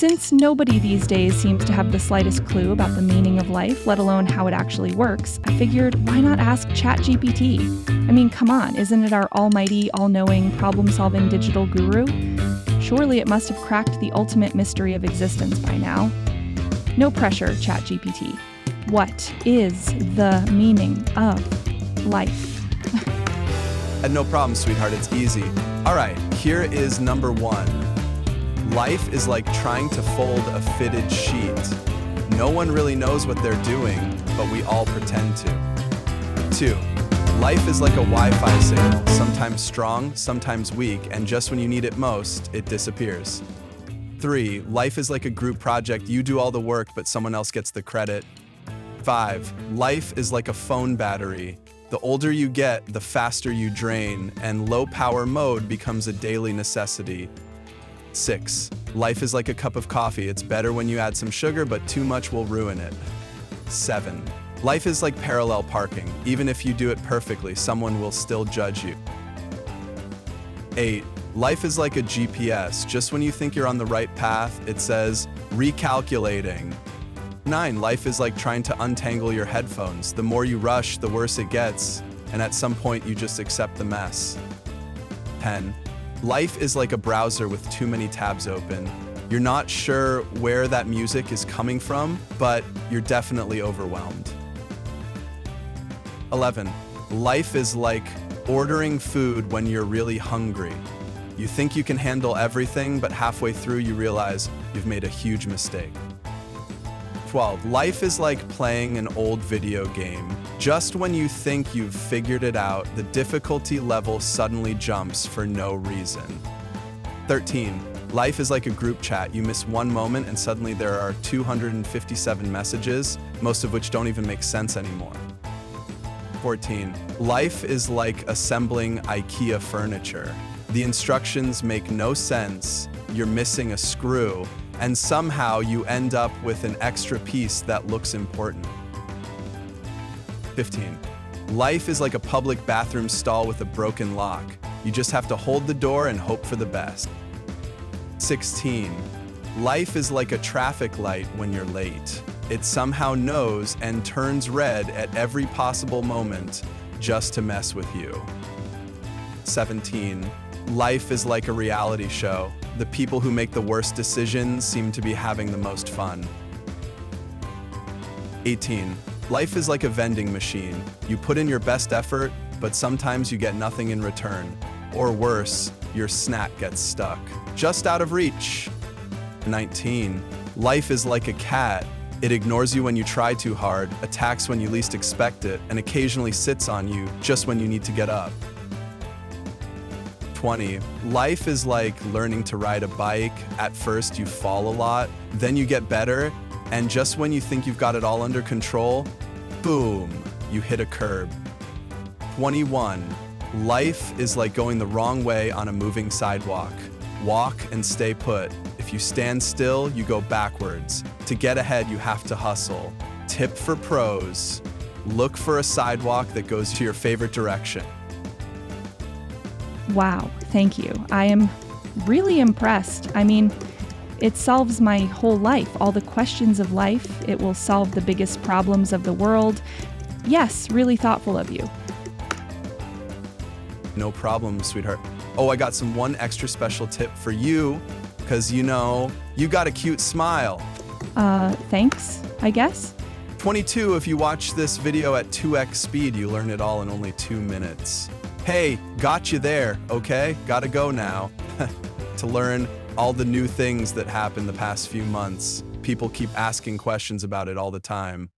Since nobody these days seems to have the slightest clue about the meaning of life, let alone how it actually works, I figured, why not ask ChatGPT? I mean, come on, isn't it our almighty, all-knowing, problem-solving digital guru? Surely it must have cracked the ultimate mystery of existence by now. No pressure, ChatGPT. What is the meaning of life? No problem, sweetheart, it's easy. All right, here is number 1. Life is like trying to fold a fitted sheet. No one really knows what they're doing, but we all pretend to. 2. Life is like a Wi-Fi signal, sometimes strong, sometimes weak, and just when you need it most, it disappears. 3. Life is like a group project. You do all the work, but someone else gets the credit. 5. Life is like a phone battery. The older you get, the faster you drain, and low power mode becomes a daily necessity. 6. Life is like a cup of coffee. It's better when you add some sugar, but too much will ruin it. 7. Life is like parallel parking. Even if you do it perfectly, someone will still judge you. 8. Life is like a GPS. Just when you think you're on the right path, it says, recalculating. 9. Life is like trying to untangle your headphones. The more you rush, the worse it gets, and at some point you just accept the mess. 10. Life is like a browser with too many tabs open. You're not sure where that music is coming from, but you're definitely overwhelmed. 11. Life is like ordering food when you're really hungry. You think you can handle everything, but halfway through you realize you've made a huge mistake. 12. Life is like playing an old video game. Just when you think you've figured it out, the difficulty level suddenly jumps for no reason. 13. Life is like a group chat. You miss one moment and suddenly there are 257 messages, most of which don't even make sense anymore. 14. Life is like assembling IKEA furniture. The instructions make no sense, you're missing a screw, and somehow you end up with an extra piece that looks important. 15. Life is like a public bathroom stall with a broken lock. You just have to hold the door and hope for the best. 16. Life is like a traffic light when you're late. It somehow knows and turns red at every possible moment just to mess with you. 17. Life is like a reality show. The people who make the worst decisions seem to be having the most fun. 18. Life is like a vending machine. You put in your best effort, but sometimes you get nothing in return. Or worse, your snack gets stuck, just out of reach. 19. Life is like a cat. It ignores you when you try too hard, attacks when you least expect it, and occasionally sits on you just when you need to get up. 20. Life is like learning to ride a bike. At first you fall a lot, then you get better, and just when you think you've got it all under control, boom, you hit a curb. 21. Life is like going the wrong way on a moving sidewalk. Walk and stay put. If you stand still, you go backwards. To get ahead, you have to hustle. Tip for pros: look for a sidewalk that goes to your favorite direction. Wow, thank you. I am really impressed. I mean, it solves my whole life, all the questions of life. It will solve the biggest problems of the world. Yes, really thoughtful of you. No problem, sweetheart. Oh, I got one extra special tip for you, because you got a cute smile. Thanks, I guess. 22, if you watch this video at 2x speed, you learn it all in only 2 minutes. Hey, got you there, okay? Gotta go now. To learn all the new things that happened the past few months. People keep asking questions about it all the time.